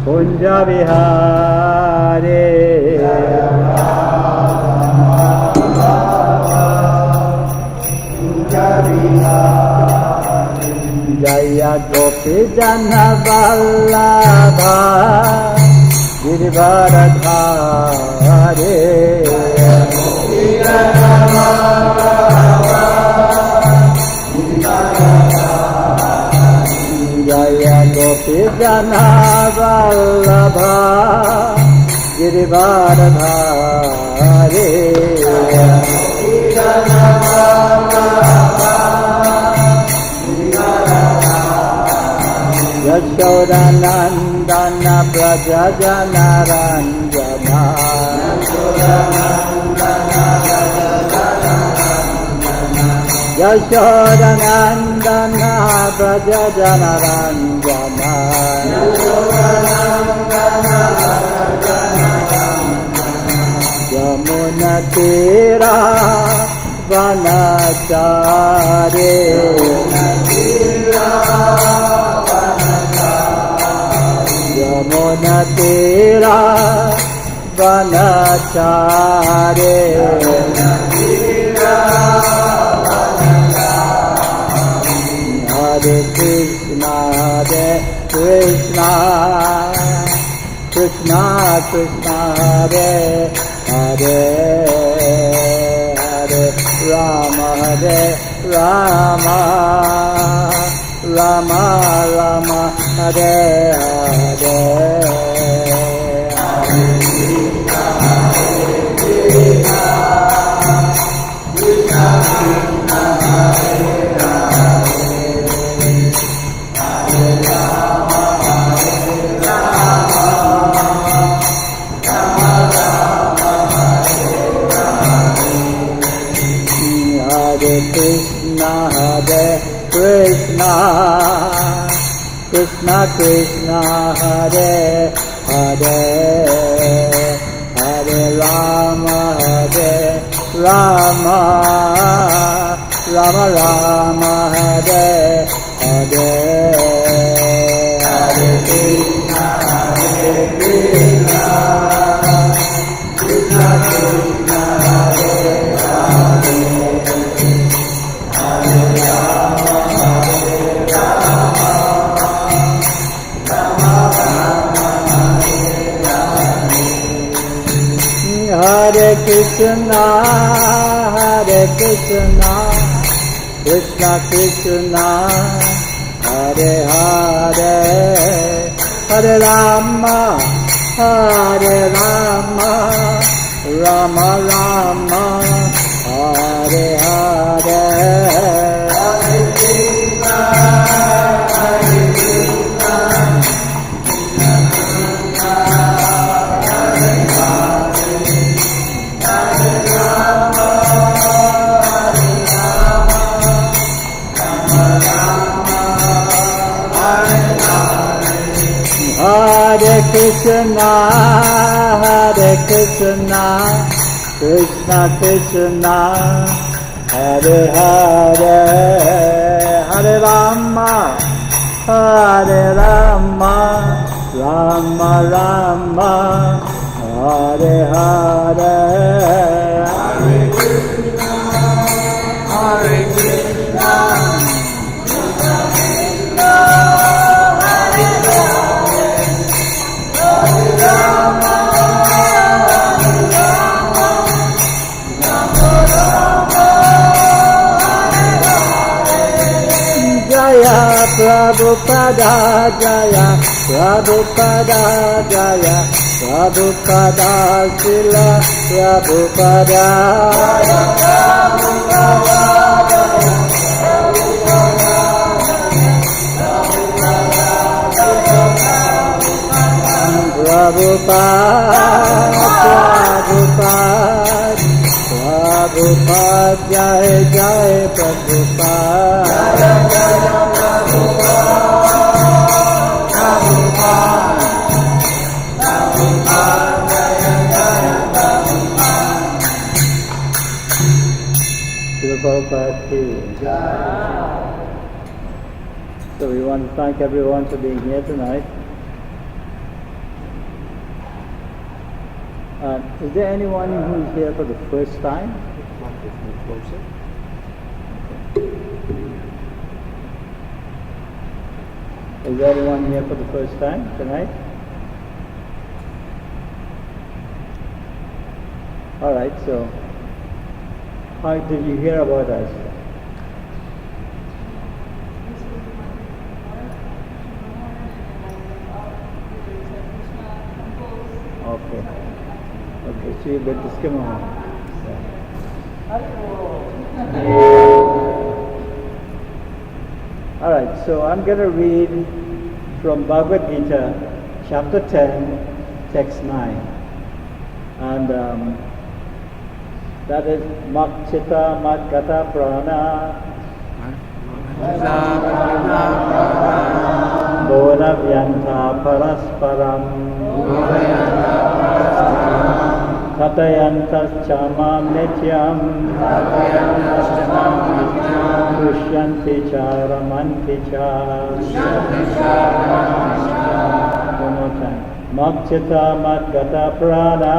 Kunja Vihare Jaya Gopi Jana Vallabha Girivardhare Jaya Gopi Jana Vallabha Girivardhare Yashodanandana Praja Janaranjana Yashodanandana Praja Janaranjana Yamuna Tira Vanachare Yamuna Tira Vanachare Hare Krishna Hare Krishna Krishna Krishna Hare Hare Hare Rama Hare Rama Rama Rama Hare Hare Krishna Krishna Krishna Hare Hare Hare Rama Hare Rama Rama Rama Hare Hare Hare Krishna Hare Krishna Krishna Krishna Hare Hare Hare Krishna, Krishna Krishna, Hare Hare, Hare Rama, Rama Rama, Hare Hare. Hare Krishna, Hare Krishna, Krishna Krishna, Hare Hare. Hare Rama, Hare Rama, Rama Rama, Hare Hare. Hare Krishna, Krishna Krishna, Hare Hare, Hare Rama, Rama Rama, Hare Hare. Hare Krishna, Hare Krishna, Krishna Krishna, Hare Hare, Hare Rama, Hare Rama, Rama Rama, Hare Hare. Jaya Prabhupada, Jaya Prabhupada, Jaya Prabhupada, Srila Prabhupada, Jaya Prabhupada, Jaya Prabhupada, Prabhupada, Prabhupada, Jai Jai Prabhupada, Jaya Jaya Prabhupada, Prabhupada. So we want to thank everyone for being here tonight. Is there anyone who's here for the first time? Closer. Is there anyone here for the first time tonight? All right, so how did you hear about us? Okay. Okay, so you better skim on. All right, so I'm going to read from Bhagavad-gita, chapter 10, text 9. And that is Makchita Madgata Prana Bona Vyanta Parasparam Katayantas Chamam Nityam Dusyanti Charamanti Cha. One more time. Makchita Madgata Prana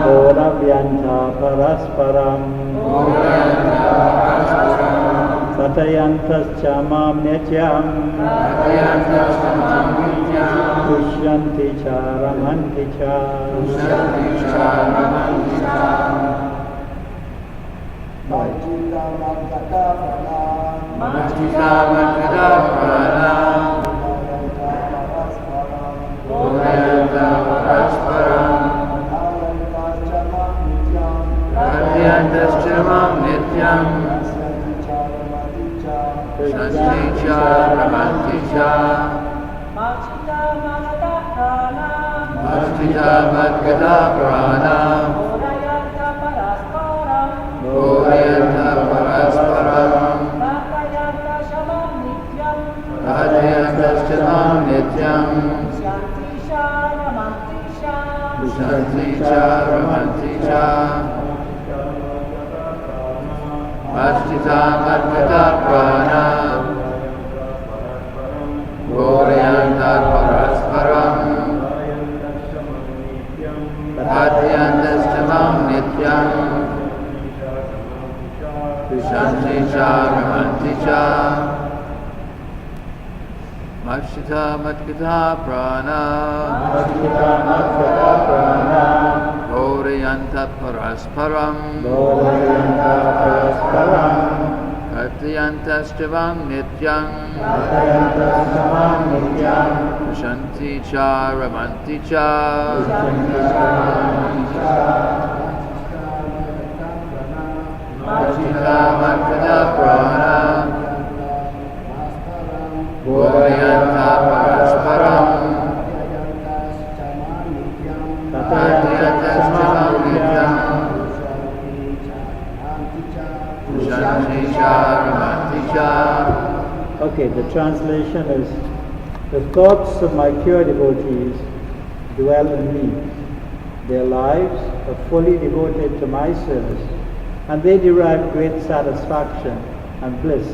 Bona Vyanta Parasparam Katayantas Chamam Nityam Dusyanti Charamanti Cha. Makchita Madgata Prana Bodhayanta Parasparam Adhyantas Chamam Nityam Shanti Charamanti Cha. Makchita Madgata Prana Bodhayanta Parasparam Adhyantas Chamam Nityam Shanti Charamanti Cha. Makchita Madgata Prana Bodhayanta Parasparam Adhyantas Chamam Nityam Shanti Charamanti Cha. Makchita Madgata Prana Bodhayanta Parasparam Adhyantas Chamam Nityam Shanti Charamanti Cha. Makchita Madgata Prana Bodhayanta Parasparam Adhyantas Chamam Nityam Shanti Charamanti Cha. Okay, the translation is: the thoughts of my pure devotees dwell in me. Their lives are fully devoted to my service, and they derive great satisfaction and bliss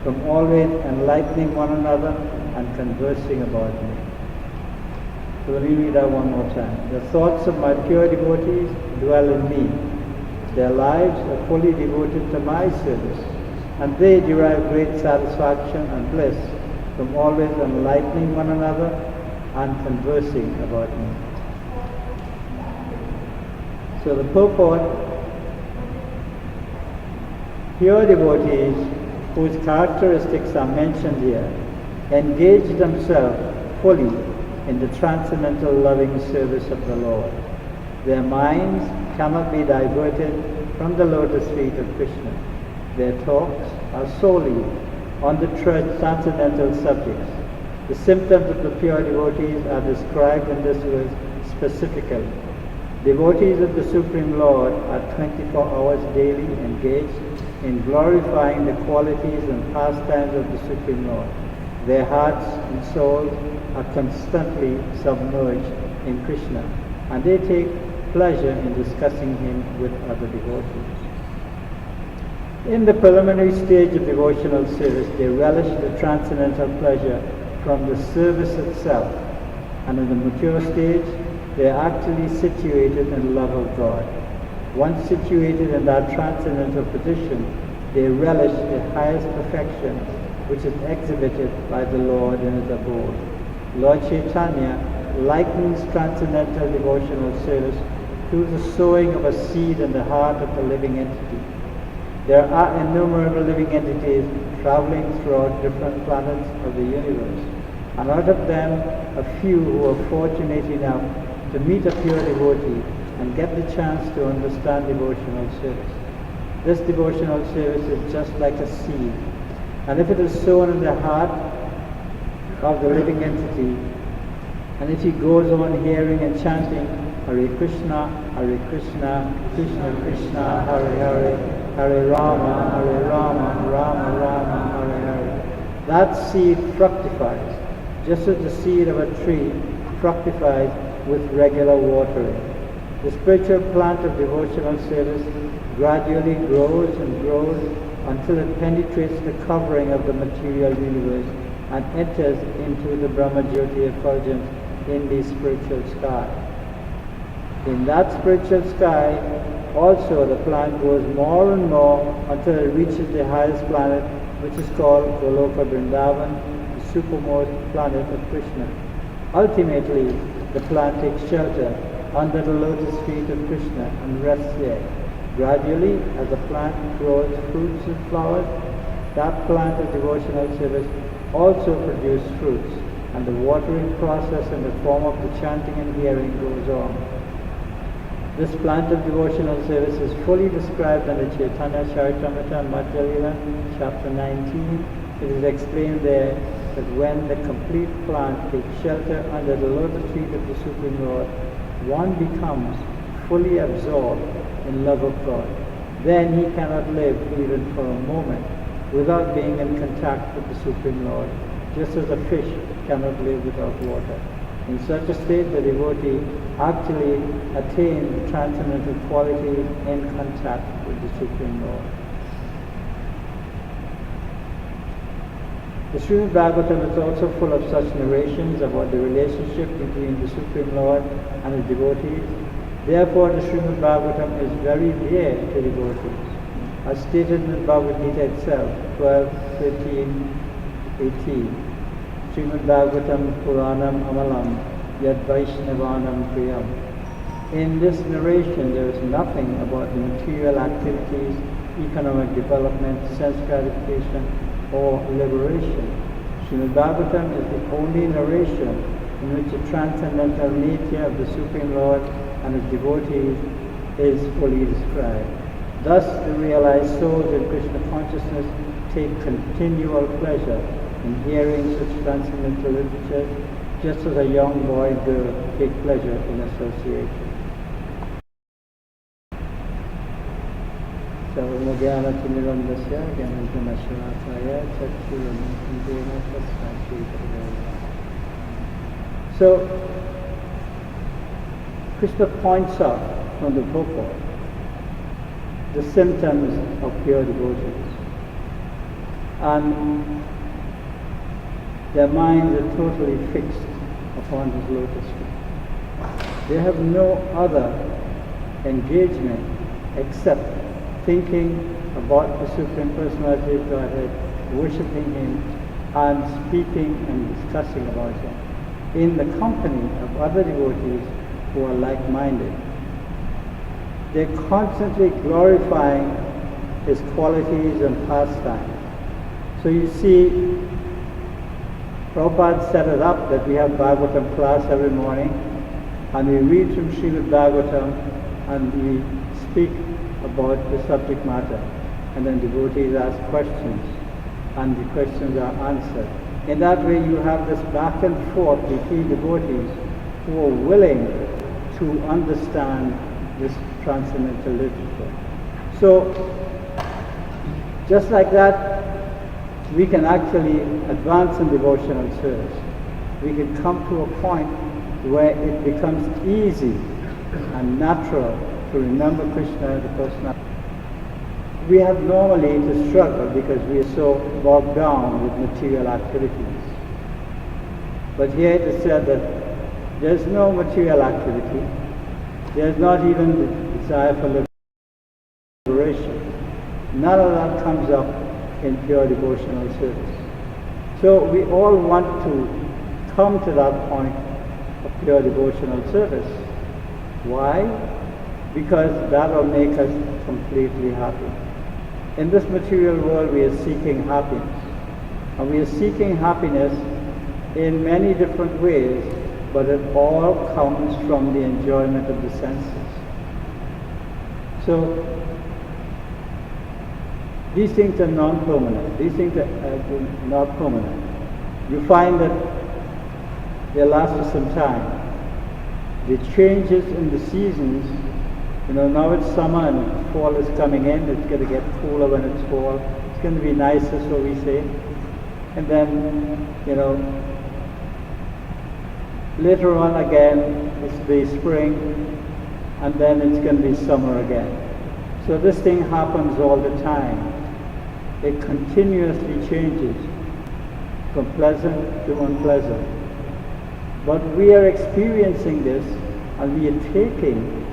from always enlightening one another and conversing about me. So let me read that one more time. The thoughts of my pure devotees dwell in me. Their lives are fully devoted to my service, and they derive great satisfaction and bliss from always enlightening one another and conversing about me. So the purport: pure devotees whose characteristics are mentioned here engage themselves fully in the transcendental loving service of the Lord. Their minds cannot be diverted from the lotus feet of Krishna. Their talks are solely on the transcendental subjects. The symptoms of the pure devotees are described in this verse specifically. Devotees of the Supreme Lord are 24 hours daily engaged in glorifying the qualities and pastimes of the Supreme Lord. Their hearts and souls are constantly submerged in Krishna, and they take pleasure in discussing him with other devotees. In the preliminary stage of devotional service, they relish the transcendental pleasure from the service itself, And in the mature stage, they are actually situated in the love of God. Once situated in that transcendental position, they relish the highest perfection which is exhibited by the Lord in his abode. Lord Chaitanya likens transcendental devotional service to the sowing of a seed in the heart of the living entity. There are innumerable living entities traveling throughout different planets of the universe, and out of them a few who are fortunate enough to meet a pure devotee and get the chance to understand devotional service. This devotional service is just like a seed, and if it is sown in the heart of the living entity, and if he goes on hearing and chanting Hare Krishna, Krishna Krishna, Hare Hare, Hare Rama, Rama Rama, Hare Hare, that seed fructifies, just as the seed of a tree fructifies with regular watering. The spiritual plant of devotional service gradually grows and grows until it penetrates the covering of the material universe and enters into the Brahma-jyoti effulgence in the spiritual sky. In that spiritual sky, also the plant grows more and more until it reaches the highest planet, which is called Goloka Vrindavan, the supermost planet of Krishna. Ultimately, the plant takes shelter under the lotus feet of Krishna and rests there. Gradually, as the plant grows fruits and flowers, that plant of devotional service also produces fruits, and the watering process in the form of the chanting and hearing goes on. This plant of devotional service is fully described in the Chaitanya Charitamrita Madhya Lila, chapter 19. It is explained there that when the complete plant takes shelter under the lotus feet of the Supreme Lord, one becomes fully absorbed in love of God. Then he cannot live even for a moment without being in contact with the Supreme Lord, just as a fish cannot live without water. In such a state, the devotee actually attains the transcendental quality in contact with the Supreme Lord. The Srimad Bhagavatam is also full of such narrations about the relationship between the Supreme Lord and his devotees. Therefore, the Srimad Bhagavatam is very dear to devotees. As stated in the Bhagavad-gita itself, 12, 13, 18. Srimad Bhagavatam Puranam Amalam Yad Vaishnavanam Priyam. In this narration, there is nothing about the material activities, economic development, sense gratification, or liberation. Srimad Bhagavatam is the only narration in which the transcendental nature of the Supreme Lord and his devotees is fully described. Thus, the realized souls in Krishna consciousness take continual pleasure in hearing such transcendental literature, just as a young boy and girl take pleasure in association. So, Krishna points out from the purport the symptoms of pure devotees, and their minds are totally fixed upon his lotus feet. They have no other engagement except thinking about the Supreme Personality of Godhead, worshipping him, and speaking and discussing about him in the company of other devotees who are like-minded. They're constantly glorifying his qualities and pastimes. So you see, Prabhupada set it up that we have Bhagavatam class every morning, and we read from Srimad Bhagavatam and we speak about the subject matter, and then devotees ask questions and the questions are answered. In that way you have this back and forth between devotees who are willing to understand this transcendental literature. So just like that, we can actually advance in devotional service. We can come to a point where it becomes easy and natural to remember Krishna, the personality. We have normally to struggle because we are so bogged down with material activities. But here it is said that There's no material activity. There's not even the desire for liberation. None of that comes up in pure devotional service. So we all want to come to that point of pure devotional service. Why? Because that will make us completely happy. In this material world we are seeking happiness. And we are seeking happiness in many different ways, but it all comes from the enjoyment of the senses. So these things are non-permanent. These things are not permanent. You find that they last for some time. The changes in the seasons, now it's summer and fall is coming in. It's going to get cooler when it's fall. It's going to be nicer, so we say. And then, later on again, it's the spring, and then it's going to be summer again. So this thing happens all the time. It continuously changes from pleasant to unpleasant. But we are experiencing this, and we are taking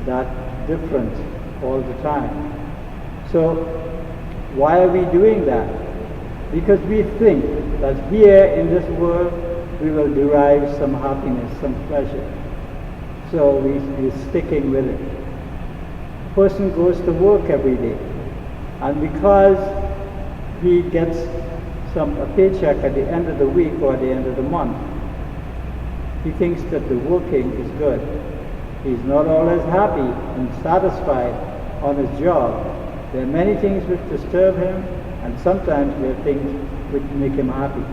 that difference all the time. So why are we doing that? Because we think that here in this world we will derive some happiness, some pleasure. So we're sticking with it. A person goes to work every day, and because he gets a paycheck at the end of the week or at the end of the month, he thinks that the working is good. He's not always happy and satisfied on his job. There are many things which disturb him, and sometimes there are things which make him happy.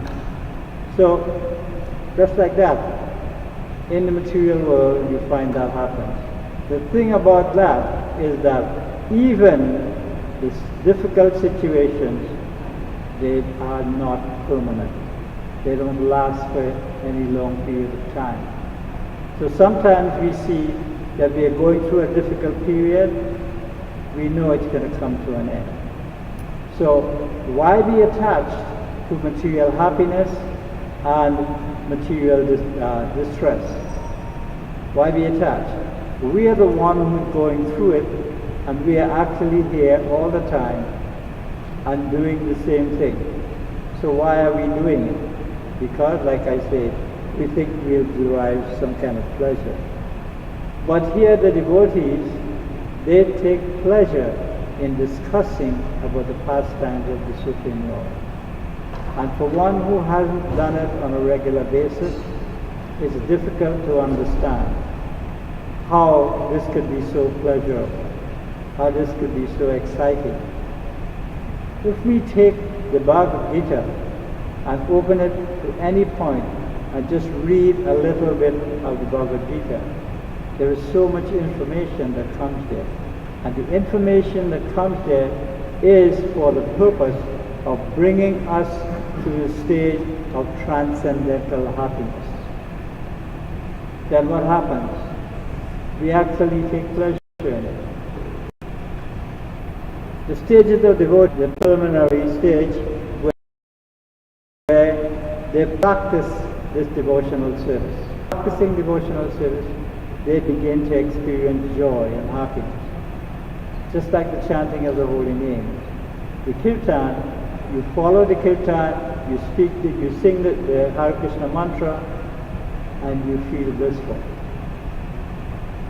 So, just like that, in the material world you find that happens. The thing about that is that even these difficult situations, they are not permanent. They don't last for any long period of time. So sometimes we see that we are going through a difficult period, we know it's going to come to an end. So why be attached to material happiness and material distress? Why be attached? We are the one who's going through it, and we are actually here all the time and doing the same thing. So why are we doing it? Because, like I said, we think we'll derive some kind of pleasure. But here the devotees, they take pleasure in discussing about the pastimes of the Supreme Lord. And for one who hasn't done it on a regular basis, it's difficult to understand how this could be so pleasurable, how this could be so exciting. If we take the Bhagavad-gita and open it to any point and just read a little bit of the Bhagavad-gita, there is so much information that comes there. And the information that comes there is for the purpose of bringing us to the stage of transcendental happiness. Then what happens? We actually take pleasure in it. The stages of devotion, the preliminary stage, where they practice this devotional service. Practicing devotional service, they begin to experience joy and happiness. Just like the chanting of the holy names. The kirtan, you follow the kirtan, you sing the Hare Krishna mantra, and you feel blissful.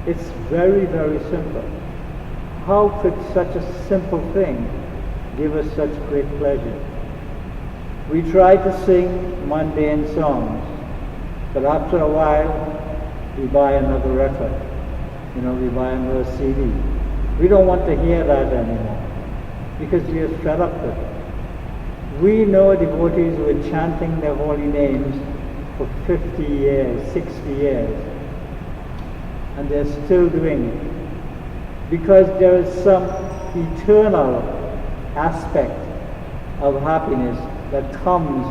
It's very, very simple. How could such a simple thing give us such great pleasure? We try to sing mundane songs, but after a while, we buy another record. We buy another CD. We don't want to hear that anymore, because we are fed up with it. We know devotees who are chanting their holy names for 50 years, 60 years, and they're still doing it, because there is some eternal aspect of happiness that comes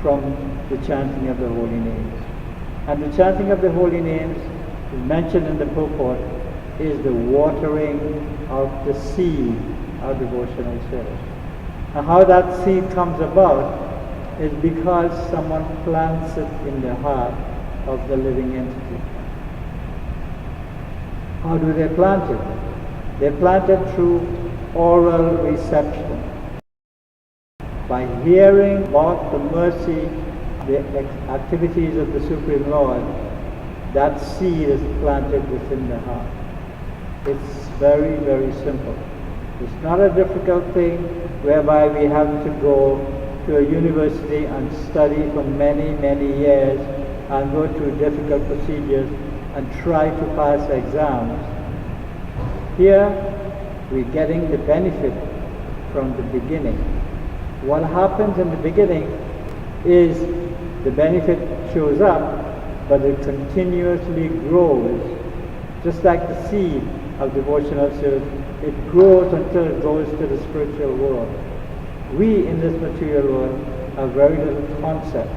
from the chanting of the holy names. And the chanting of the holy names is mentioned in the purport is the watering of the seed of devotional service. And how that seed comes about is because someone plants it in their heart of the living entity. How do they plant it? They plant it through oral reception. By hearing about the mercy, the activities of the Supreme Lord, that seed is planted within the heart. It's very, very simple. It's not a difficult thing whereby we have to go to a university and study for many, many years and go through difficult procedures and try to pass exams. Here, we're getting the benefit from the beginning. What happens in the beginning is the benefit shows up, but it continuously grows. Just like the seed of devotional service, it grows until it goes to the spiritual world. We in this material world have very little concept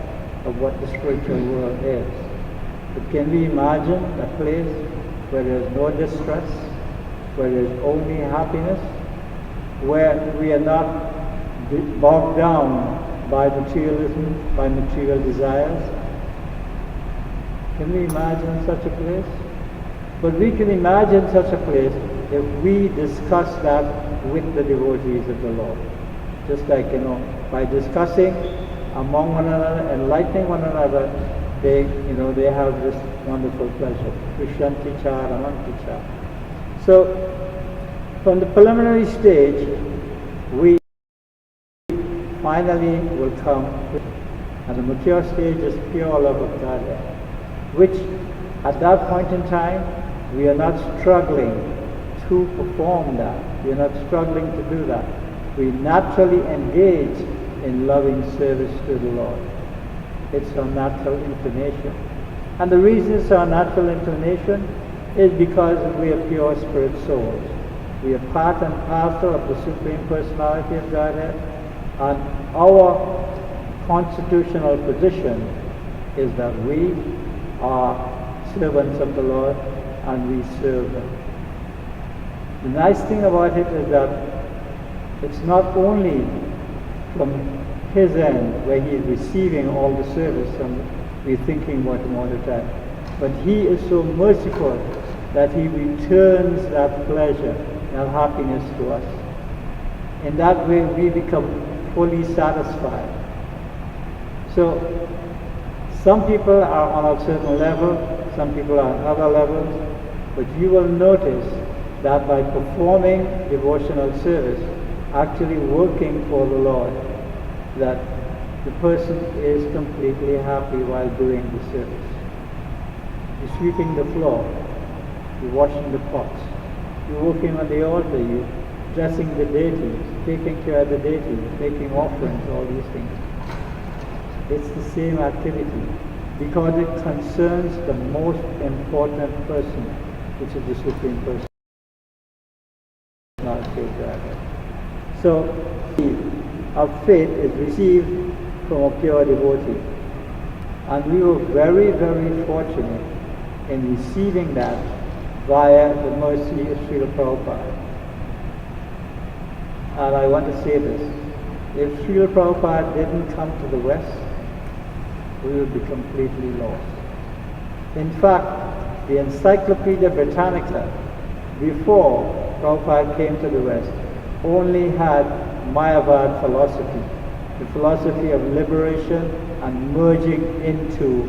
of what the spiritual world is. But can we imagine a place where there's no distress, where there's only happiness, where we are not bogged down by materialism, by material desires? Can we imagine such a place? But we can imagine such a place if we discuss that with the devotees of the Lord. Just like, by discussing among one another, enlightening one another, they have this wonderful pleasure. Krishanti cha, ramanti cha. So, from the preliminary stage, we finally will come, and the mature stage is pure love of Godhead, which at that point in time, we are not struggling to perform that. We are not struggling to do that. We naturally engage in loving service to the Lord. It's our natural inclination. And the reason it's our natural inclination is because we are pure spirit souls. We are part and parcel of the Supreme Personality of Godhead, and our constitutional position is that we are servants of the Lord and we serve Him. The nice thing about it is that it's not only from His end where He is receiving all the service and we're thinking about Him all the time, but He is so merciful that He returns that pleasure and happiness to us. In that way we become fully satisfied. So some people are on a certain level, some people are on other levels, but you will notice that by performing devotional service, actually working for the Lord, that the person is completely happy while doing the service. You're sweeping the floor, you're washing the pots, you're working on the altar, you're dressing the deities, taking care of the deities, making offerings, all these things. It's the same activity because it concerns the most important person, which is the Supreme Person. So, our faith is received from a pure devotee. And we were very, very fortunate in receiving that via the mercy of Srila Prabhupada. And I want to say this, if Srila Prabhupada didn't come to the West, we would be completely lost. In fact, the Encyclopedia Britannica, before Prabhupada came to the West, only had Mayavad philosophy, the philosophy of liberation and merging into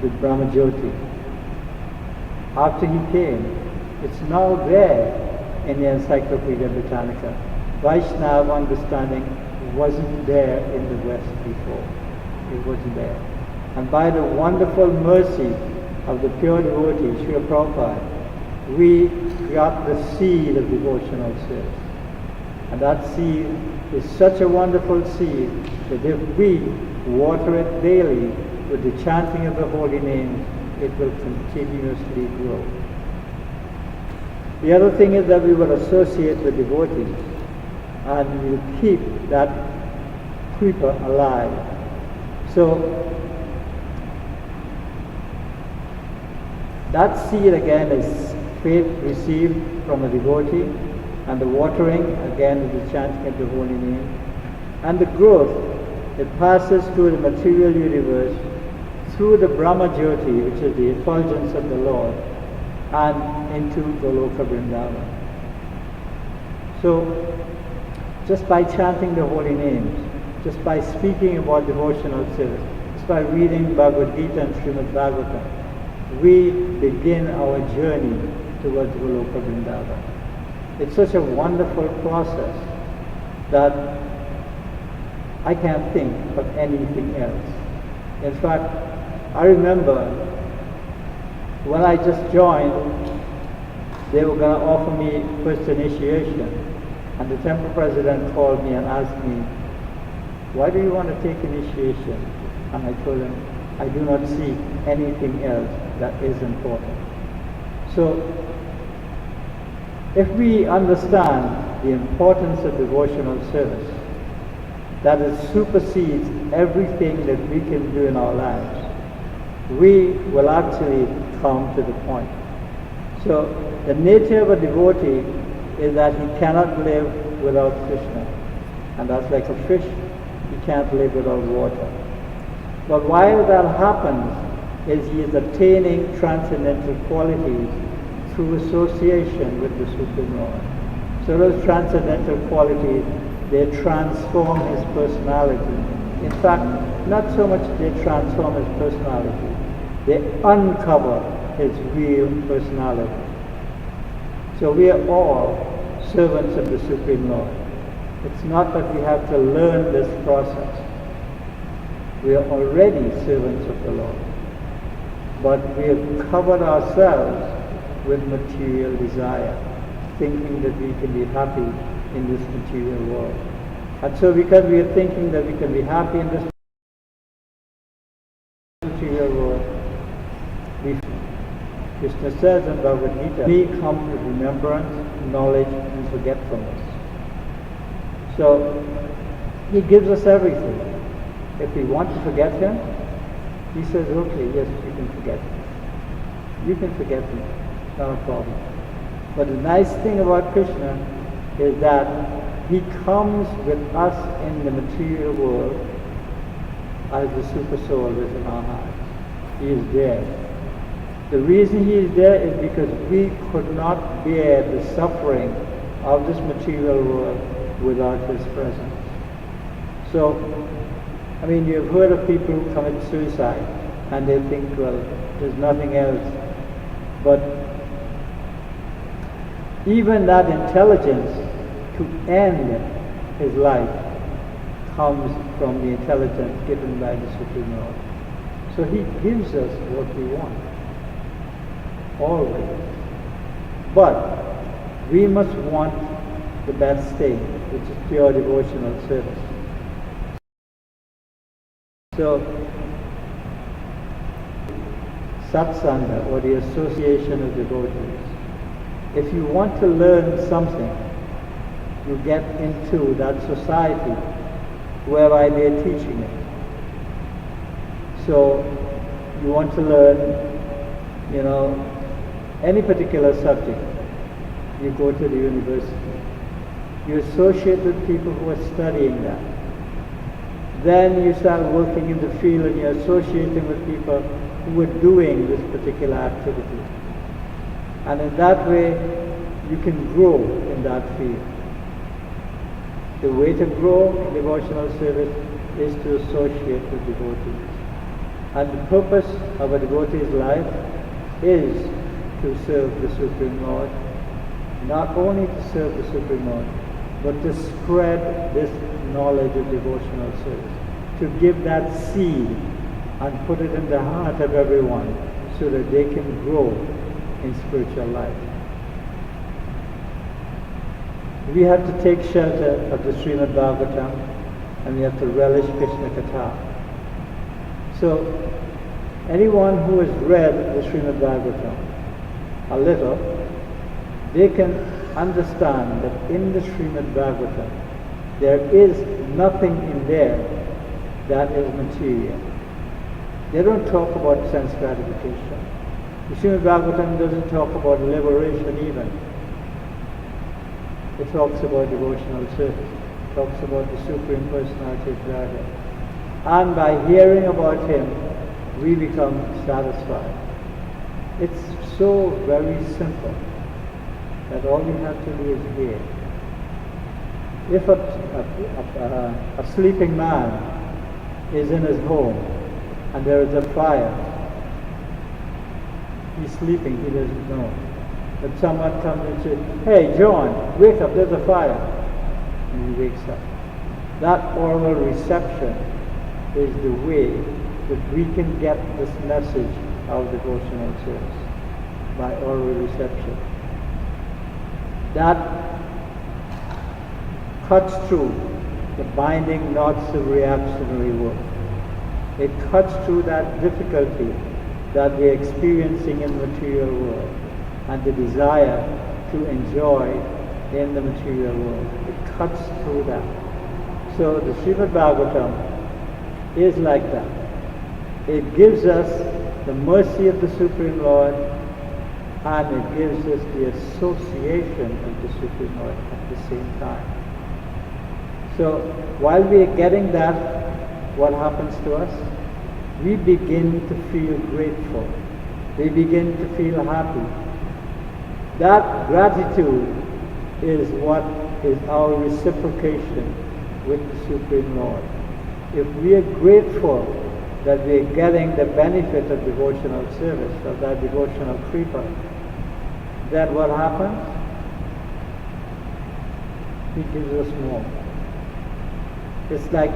the Brahmajyoti. After he came, it's now there in the Encyclopedia Britannica. Vaishnava understanding wasn't there in the West before. It wasn't there. And by the wonderful mercy of the pure devotee, Srila Prabhupada, we got the seed of devotional service. And that seed is such a wonderful seed that if we water it daily with the chanting of the holy names, it will continuously grow. The other thing is that we will associate with devotees and we will keep that creeper alive. So that seed again is faith received from a devotee, and the watering again is the chanting of the holy name, and the growth, it passes through the material universe through the Brahma Jyoti, which is the effulgence of the Lord, and into Goloka Vrindavan. So, just by chanting the holy names, just by speaking about devotional service, just by reading Bhagavad-gita and Srimad Bhagavatam, we begin our journey towards Goloka Vrindavan. It's such a wonderful process that I can't think of anything else. In fact, I remember when I just joined, they were going to offer me first initiation, and the temple president called me and asked me, "Why do you want to take initiation?" And I told him, "I do not see anything else that is important." So, if we understand the importance of devotional service, that it supersedes everything that we can do in our lives, we will actually come to the point. So, the nature of a devotee is that he cannot live without Krishna. And that's like a fish, he can't live without water. But while that happens, is he is attaining transcendental qualities through association with the Supreme Lord. So those transcendental qualities, they transform his personality. In fact, not so much they transform his personality, they uncover his real personality. So we are all servants of the Supreme Lord. It's not that we have to learn this process. We are already servants of the Lord. But we have covered ourselves with material desire, thinking that we can be happy in this material world. And so because we are thinking that we can be happy in this material world, Krishna says in Bhagavad-gita, "Me comes with remembrance, knowledge, and forgetfulness." So, he gives us everything. If we want to forget him, he says, "Okay, yes, you can forget him. You can forget him, not a problem." But the nice thing about Krishna is that he comes with us in the material world as the super soul is in our hearts. He is there. The reason he is there is because we could not bear the suffering of this material world without his presence. So, I mean, you've heard of people who commit suicide and they think, well, there's nothing else. But even that intelligence to end his life comes from the intelligence given by the Supreme Lord. So he gives us what we want, always. But we must want the best thing, which is pure devotional service. So, satsanga, or the association of devotees. If you want to learn something, you get into that society whereby they're teaching it. So, you want to learn, any particular subject, you go to the university. You associate with people who are studying that. Then you start working in the field and you're associating with people who are doing this particular activity. And in that way, you can grow in that field. The way to grow in devotional service is to associate with devotees. And the purpose of a devotee's life is to serve the Supreme Lord. Not only to serve the Supreme Lord, but to spread this knowledge of devotional service. To give that seed and put it in the heart of everyone so that they can grow in spiritual life. We have to take shelter of the Srimad Bhagavatam and we have to relish Krishna Katha. So, anyone who has read the Srimad Bhagavatam a little, they can understand that in the Srimad Bhagavatam there is nothing in there that is material. They don't talk about sense gratification. The Srimad Bhagavatam doesn't talk about liberation even. It talks about devotional service. It talks about the Supreme Personality of Godhead. And by hearing about him, we become satisfied. It's so very simple that all we have to do is hear. If a sleeping man is in his home and there is a fire, he's sleeping, he doesn't know. But someone comes and says, "Hey John, wake up, there's a fire." And he wakes up. That oral reception is the way that we can get this message of devotional service, by oral reception. That cuts through the binding knots of reactionary work. It cuts through that difficulty that we're experiencing in the material world and the desire to enjoy in the material world. It cuts through that. So the Srimad Bhagavatam is like that. It gives us the mercy of the Supreme Lord, and it gives us the association of the Supreme Lord at the same time. So while we are getting that, what happens to us? We begin to feel grateful. We begin to feel happy. That gratitude is what is our reciprocation with the Supreme Lord. If we are grateful that we are getting the benefit of devotional service, of that devotional kripa, then what happens? He gives us more. It's like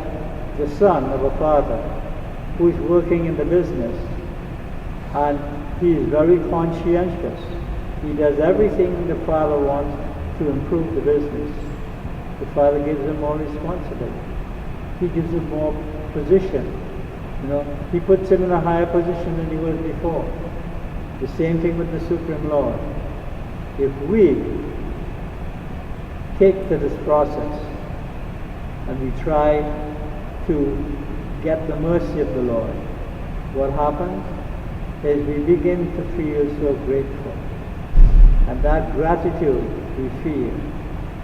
the son of a father who is working in the business, and he is very conscientious. He does everything the father wants to improve the business. The father gives him more responsibility. He gives him more position. He puts him in a higher position than he was before. The same thing with the Supreme Lord. If we take to this process and we try to get the mercy of the Lord, what happens is we begin to feel so grateful. And that gratitude we feel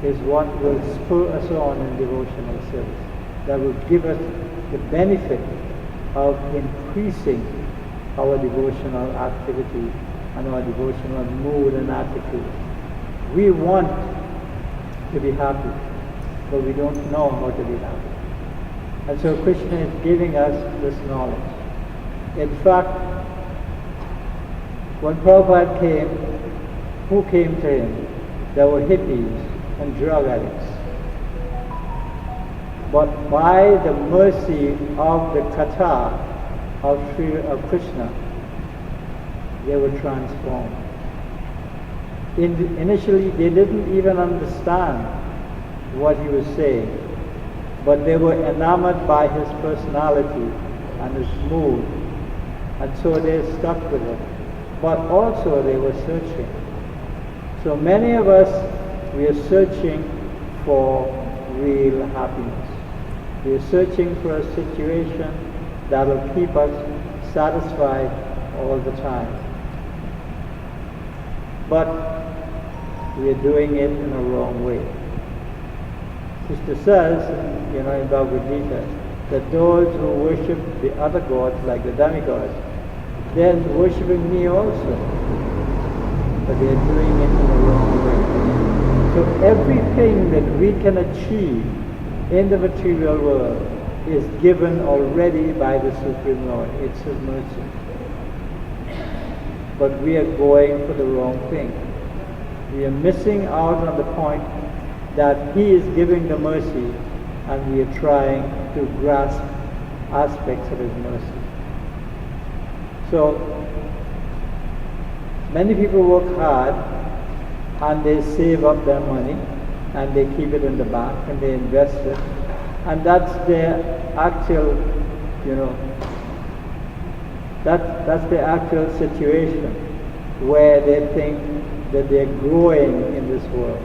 is what will spur us on in devotional service. That will give us the benefit of increasing our devotional activity and our devotional mood and attitude. We want to be happy, but we don't know how to be happy. And so Krishna is giving us this knowledge. In fact, when Prabhupada came, who came to him? There were hippies and drug addicts. But by the mercy of the katha of Krishna, they were transformed. Initially, they didn't even understand what he was saying, but they were enamored by his personality and his mood, and so they stuck with it. But also they were searching. So many of us, we are searching for real happiness. We are searching for a situation that will keep us satisfied all the time. But we are doing it in a wrong way. Krishna says, in Bhagavad-gita, that those who worship the other gods, like the demigods, they're worshipping me also. But they're doing it in the wrong way. So everything that we can achieve in the material world is given already by the Supreme Lord. It's His mercy. But we are going for the wrong thing. We are missing out on the point that He is giving the mercy, and we are trying to grasp aspects of His mercy. So, many people work hard and they save up their money and they keep it in the bank and they invest it, and that's their actual, that's their actual situation where they think that they're growing in this world.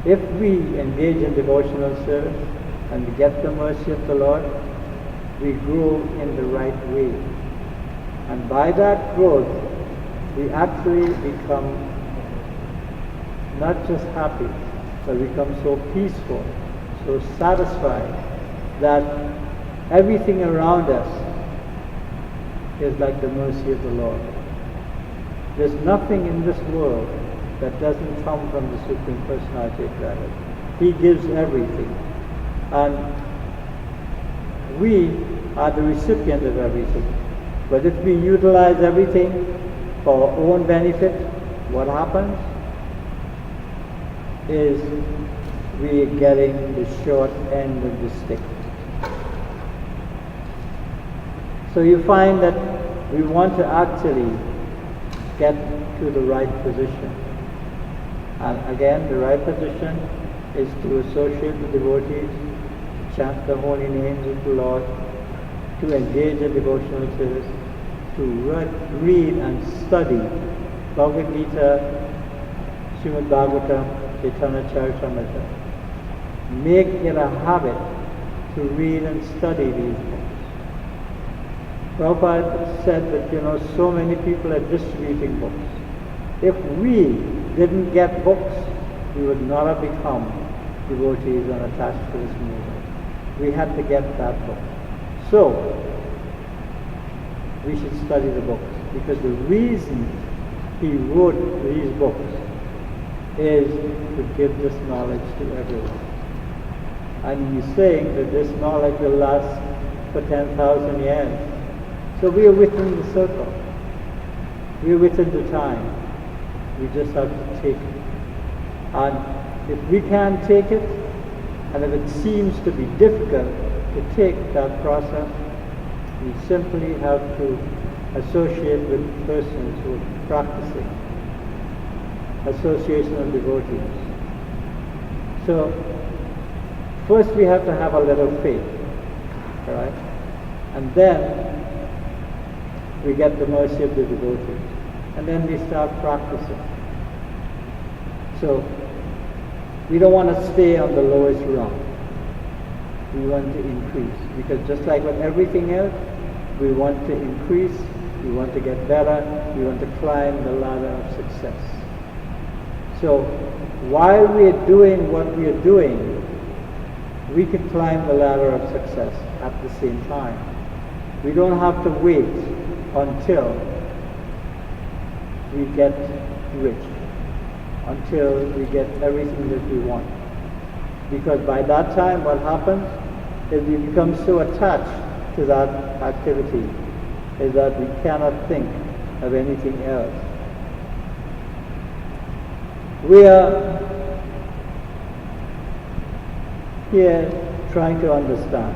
If we engage in devotional service and we get the mercy of the Lord, we grow in the right way. And by that growth, we actually become not just happy, but become so peaceful, so satisfied, that Everything around us is like the mercy of the Lord. There's nothing in this world that doesn't come from the Supreme Personality of Godhead. He gives everything. And we are the recipient of everything. But if we utilize everything for our own benefit, what happens is we are getting the short end of the stick. So you find that we want to actually get to the right position. And again, the right position is to associate with devotees, to chant the holy names of the Lord, to engage in devotional service, to read and study Bhagavad-gita, Srimad Bhagavatam, Chaitanya Charitamrita. Make it a habit to read and study these books. Prabhupada said that, so many people are distributing books. If we didn't get books, we would not have become devotees and attached to this movement. We had to get that book. So, we should study the books, because the reason he wrote these books is to give this knowledge to everyone. And he's saying that this knowledge will last for 10,000 years. So we are within the circle. We are within the time. We just have to take it. And if we can't take it, and if it seems to be difficult to take that process, we simply have to associate with persons who are practicing. Association of devotees. So, first we have to have a little faith, right? And then we get the mercy of the devotees. And then we start practicing. So, we don't want to stay on the lowest rung. We want to increase. Because just like with everything else, we want to increase, we want to get better, we want to climb the ladder of success. So, while we are doing what we are doing, we can climb the ladder of success at the same time. We don't have to wait until we get rich, until we get everything that we want. Because by that time what happens is we become so attached to that activity is that we cannot think of anything else. We are here trying to understand.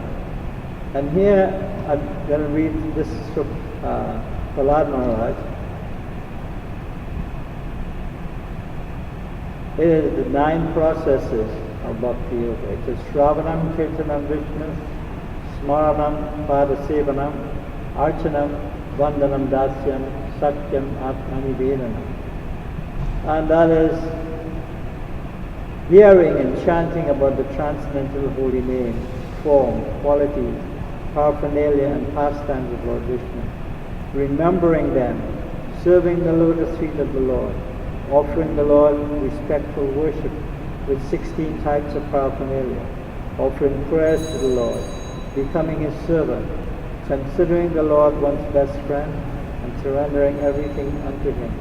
And here I'm going to read this from Prahlad Maharaj. It is the 9 processes of Bhakti Yoga. It is Shravanam, Kirtanam, Vishnu, Smaranam, Padasevanam, Archanam, Vandanam, Dasyam, Satyam, Atmanivedanam. And that is hearing and chanting about the transcendental holy name, form, qualities, paraphernalia and pastimes of Lord Vishnu. Remembering them, serving the lotus feet of the Lord, offering the Lord respectful worship with 16 types of paraphernalia, offering prayers to the Lord, becoming his servant, considering the Lord one's best friend, and surrendering everything unto him.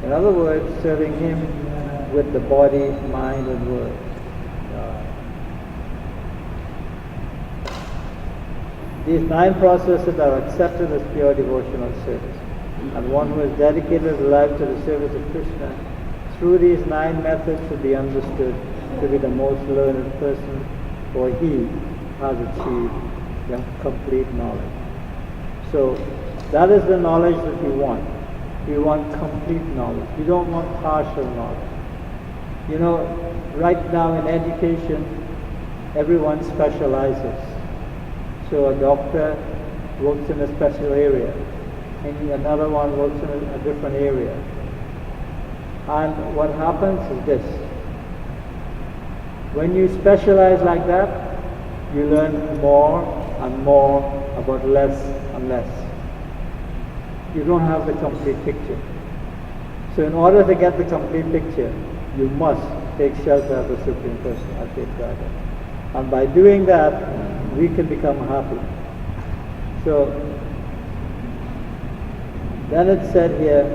In other words, serving him with the body, mind, and word. These 9 processes are accepted as pure devotional service. And one who has dedicated his life to the service of Krishna through these 9 methods should be understood to be the most learned person, for he has achieved the complete knowledge. So that is the knowledge that we want. We want complete knowledge. We don't want partial knowledge. Right now in education, everyone specializes. So a doctor works in a special area, and another one works in a different area. And what happens is this. When you specialize like that, you learn more and more about less and less. You don't have the complete picture. So in order to get the complete picture, you must take shelter of the Supreme Personality of Godhead. And by doing that, we can become happy. So then it said here,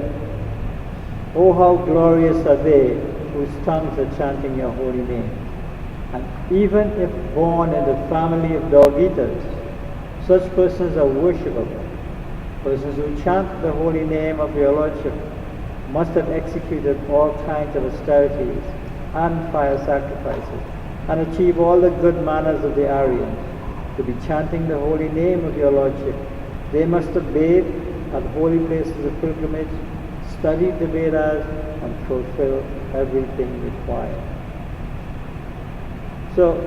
"Oh, how glorious are they whose tongues are chanting your holy name." And even if born in the family of dog eaters, such persons are worshipable. Persons who chant the holy name of your Lordship must have executed all kinds of austerities and fire sacrifices, and achieve all the good manners of the Aryans. To be chanting the holy name of your Lordship, they must have bathed at holy places of pilgrimage, studied the Vedas, and fulfilled everything required. So,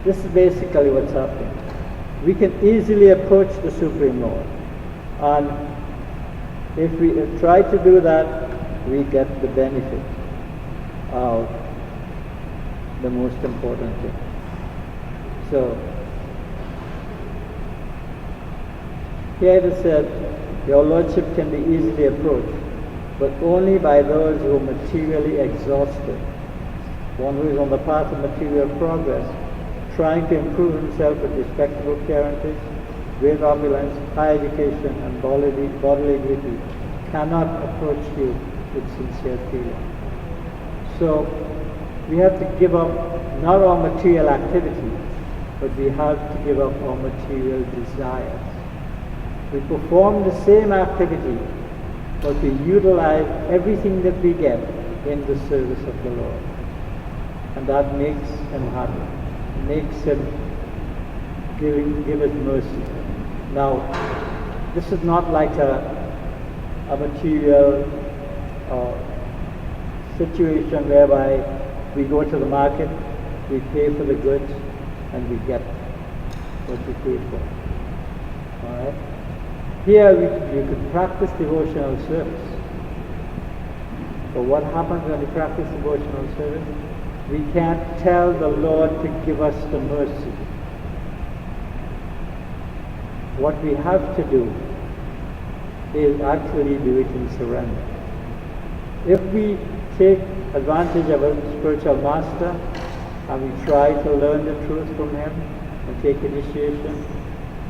this is basically what's happening. We can easily approach the Supreme Lord, and if we try to do that, we get the benefit of the most important thing. So, here it said, your Lordship can be easily approached, but only by those who are materially exhausted. One who is on the path of material progress, trying to improve himself with respectable parentage, great opulence, high education, and bodily beauty, cannot approach you with sincere feeling. So, we have to give up not our material activity, but we have to give up our material desires. We perform the same activity, but we utilize everything that we get in the service of the Lord. And that makes him happy, makes him give us mercy. Now, this is not like a material situation whereby we go to the market, we pay for the goods, and we get what we pay for. All right? Here you could practice devotional service. But what happens when we practice devotional service? We can't tell the Lord to give us the mercy. What we have to do is actually do it in surrender. If we take advantage of a spiritual master and we try to learn the truth from him and take initiation,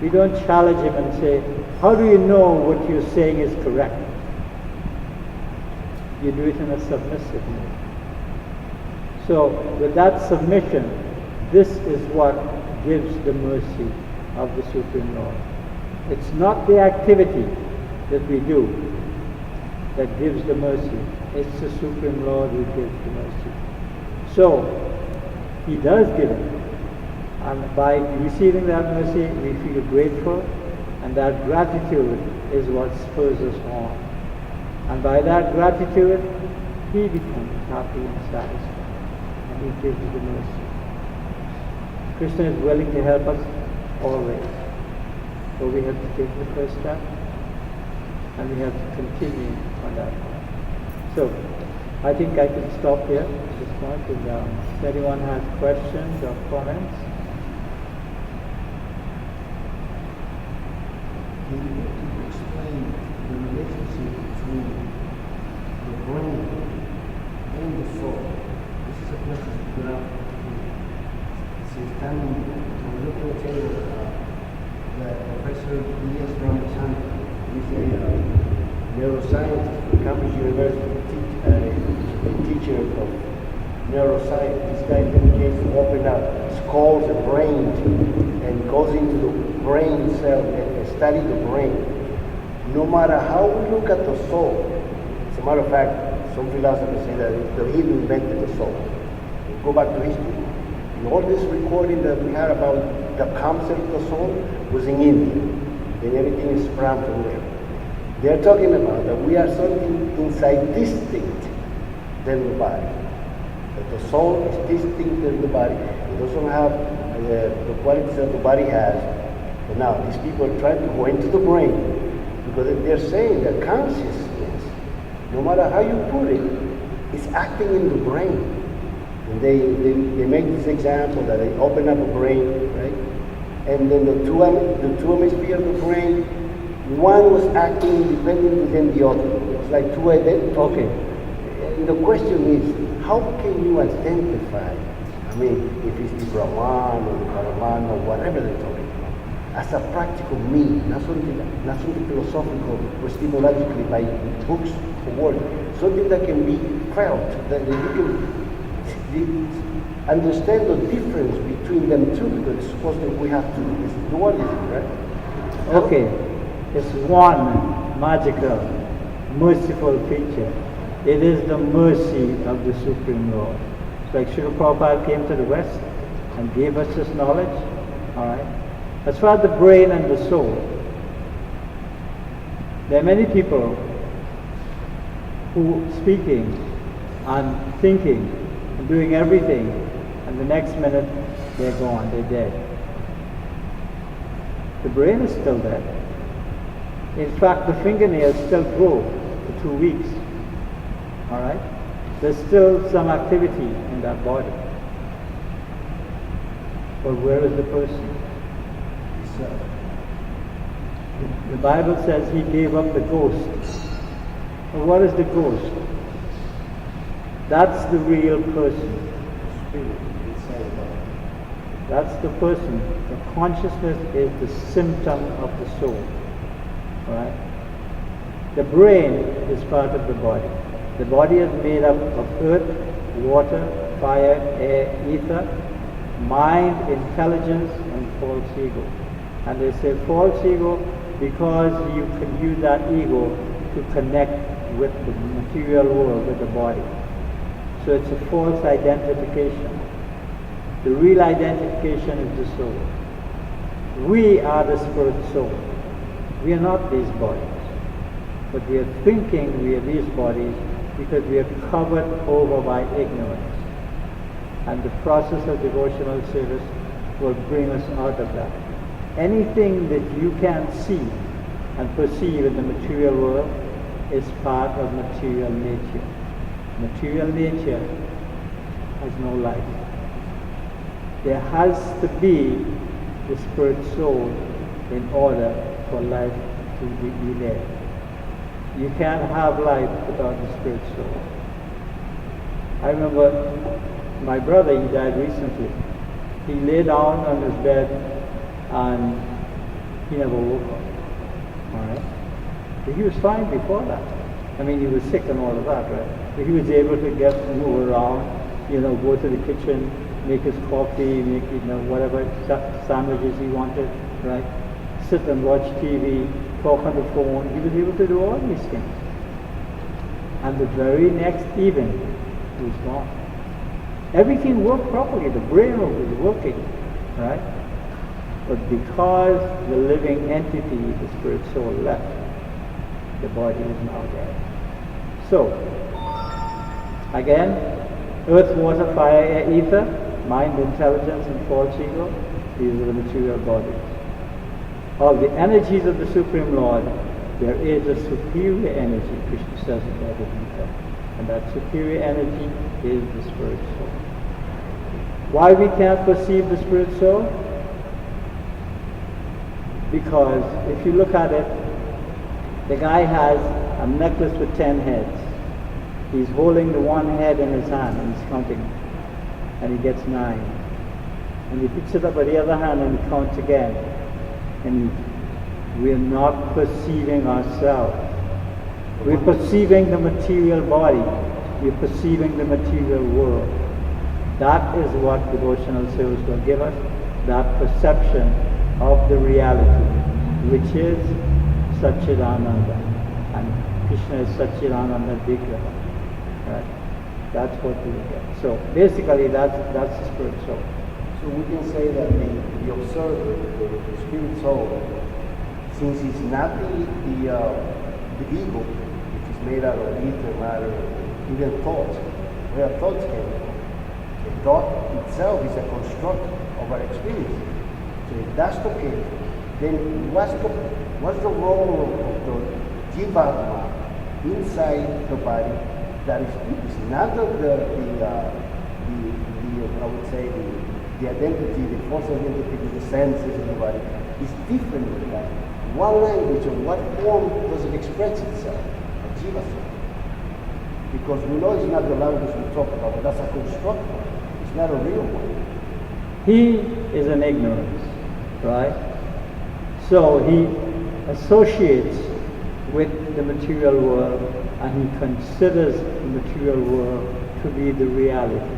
we don't challenge him and say, how do you know what you're saying is correct? You do it in a submissive mode. So with that submission, this is what gives the mercy of the Supreme Lord. It's not the activity that we do that gives the mercy. It's the Supreme Lord who gives the mercy. So, he does give it. And by receiving that mercy, we feel grateful, and that gratitude is what spurs us on. And by that gratitude, he becomes happy and satisfied. And he gives the mercy. Krishna is willing to help us always. So we have to take the first step, and we have to continue on that path. So, I think I can stop here at this point. If anyone has questions or comments. Can you explain the relationship between the brain and the soul? This is a question to put out. Están en otro table that Professor Diaz Ramachandra, he's a neuroscientist from Cambridge University, teacher of neuroscience. This guy dedicates to open up skulls and brains and goes into the brain cell and study the brain. No matter how we look at the soul, as a matter of fact, some philosophers say that he invented the soul. Go back to history. And all this recording that we had about the concept of the soul was in India. And everything is sprung from there. They're talking about that we are something inside distinct than the body. That the soul is distinct than the body. It doesn't have the qualities that the body has. But now these people are trying to go into the brain because they're saying that consciousness, no matter how you put it, is acting in the brain. And they make this example that they open up a brain, right? And then the two hemispheres of the brain, one was acting independently than the other. It's like two identical. Okay. And the question is, how can you identify? I mean, if it's the Brahman or the Paraman or whatever they're talking about. as a practical means, not something philosophical or stimologically by books or words, something that can be felt, that you can understand the difference between them two, because suppose that we have to, it's dualism, right? Okay, it's one magical, merciful feature. It is the mercy of the Supreme Lord. It's like Srila Prabhupada came to the West and gave us this knowledge, all right? As far as the brain and the soul, there are many people who speaking and thinking and doing everything, and the next minute they're gone, they're dead. The brain is still dead. In fact, the fingernails still grow for 2 weeks. All right? There's still some activity in that body. But where is the person? The Bible says he gave up the ghost. Well, what is the ghost? That's the real person. That's the person. The consciousness is the symptom of the soul. Right? The brain is part of the body. The body is made up of earth, water, fire, air, ether, mind, intelligence, and false ego. And they say false ego because you can use that ego to connect with the material world, with the body. So it's a false identification. The real identification is the soul. We are the spirit soul. We are not these bodies. But we are thinking we are these bodies because we are covered over by ignorance. And the process of devotional service will bring us out of that. Anything that you can see and perceive in the material world is part of material nature. Material nature has no life. There has to be the spirit soul in order for life to be there. You can't have life without the spirit soul. I remember my brother, he died recently. He lay down on his bed and he never woke up. Alright? But he was fine before that. I mean, he was sick and all of that, right? But he was able to move around, go to the kitchen, make his coffee, make, whatever sandwiches he wanted, right? Sit and watch TV, talk on the phone. He was able to do all these things. And the very next evening, he was gone. Everything worked properly. The brain was working, right? But because the living entity, the spirit soul, left, the body is now dead. So, again, earth, water, fire, air, ether, mind, intelligence, and false ego, these are the material bodies. Of the energies of the Supreme Lord, there is a superior energy, Krishna says in Bhagavad-gita, and that superior energy is the spirit soul. Why we can't perceive the spirit soul? Because if you look at it, the guy has a necklace with 10 heads. He's holding the one head in his hand and he's counting, and he gets 9. And he picks it up with the other hand and he counts again. And we're not perceiving ourselves. We're perceiving the material body. We're perceiving the material world. That is what devotional service will give us, that perception of the reality, which is Satchidananda. And Krishna is Satchidananda Vigraha. Right? That's what we get. So basically that's the spirit soul. So we can say that the observer, the spirit soul, since it's not the ego, which is made out of ether, matter, even thoughts, where thoughts came from. The thought itself is a construct of our experience. So if that's the case, then what's the role of the jivatma inside the body that is not I would say the identity, the false identity, the senses of the body is different than that. What language or what form does it express itself? A jiva form. Because we know it's not the language we talk about, but that's a construct. It's not a real one. He is in ignorance, right? So he associates with the material world and he considers the material world to be the reality.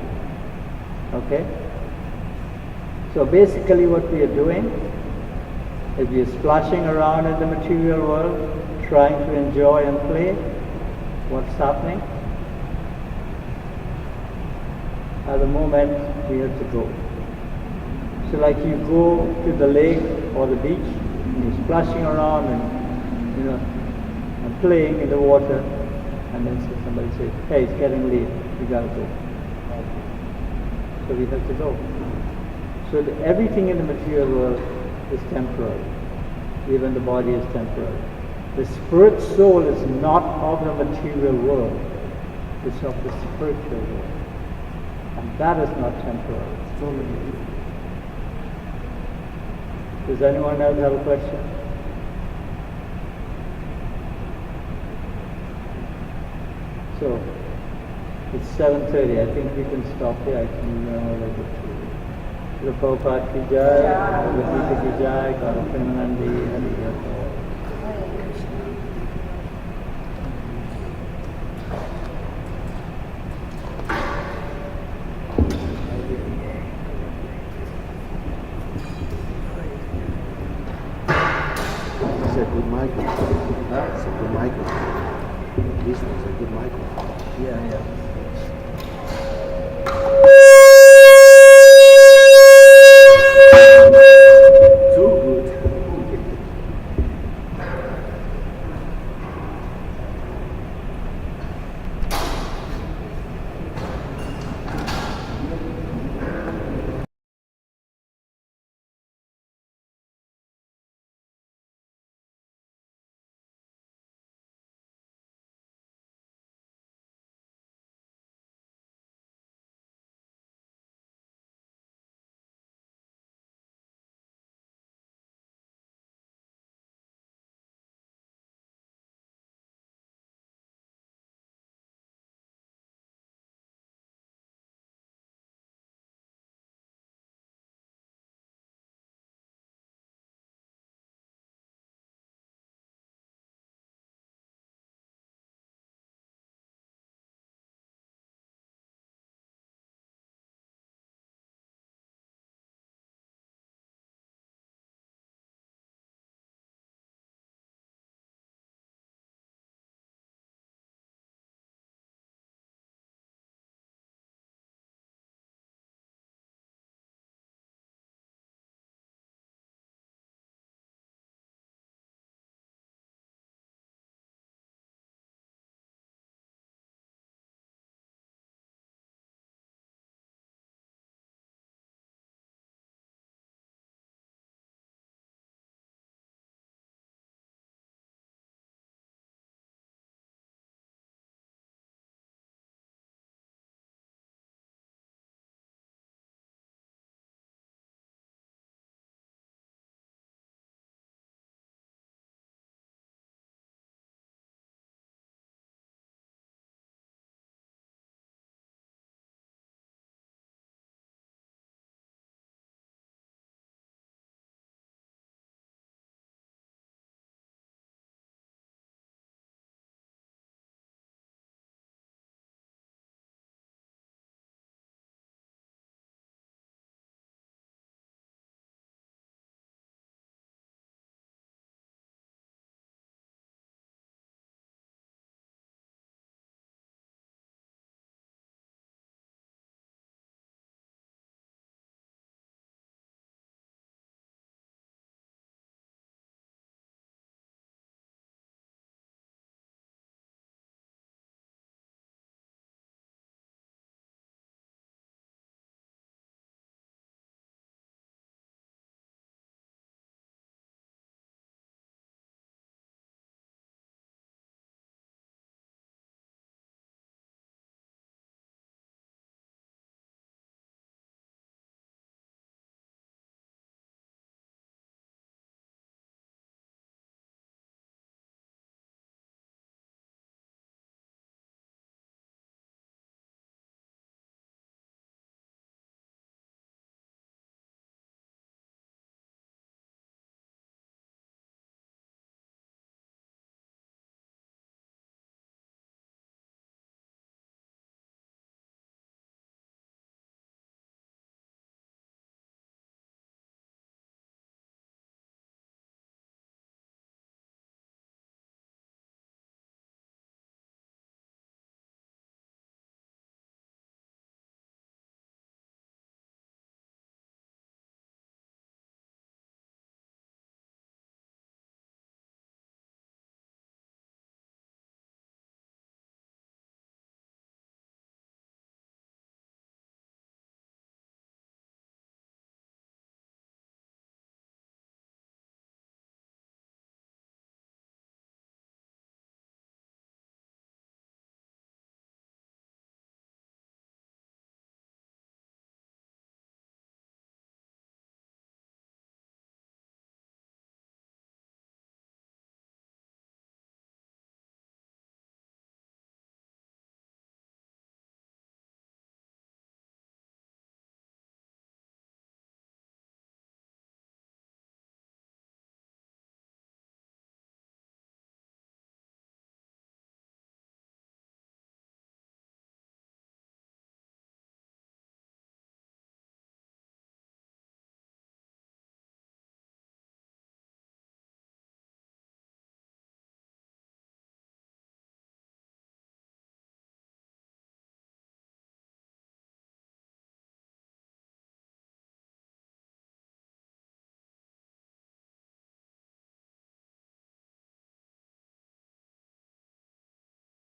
Okay? So basically what we are doing is we are splashing around in the material world, trying to enjoy and play. What's happening? At the moment we have to go. So like you go to the lake or the beach, and you're splashing around and and playing in the water, and then somebody says, hey, it's getting late, you gotta go. So we have to go. So everything in the material world is temporary. Even the body is temporary. The spirit soul is not of the material world. It's of the spiritual world. And that is not temporary. It's totally different. Does anyone else have a question? So, it's 7:30. I think we can stop here. I can run over a bit too. Srila Prabhupada ki jai, Bhagavad-gita ki jai, Gaura Premanandi, Hari Krishna. It's a good microphone. It's a good microphone. This one's a good microphone. Yeah.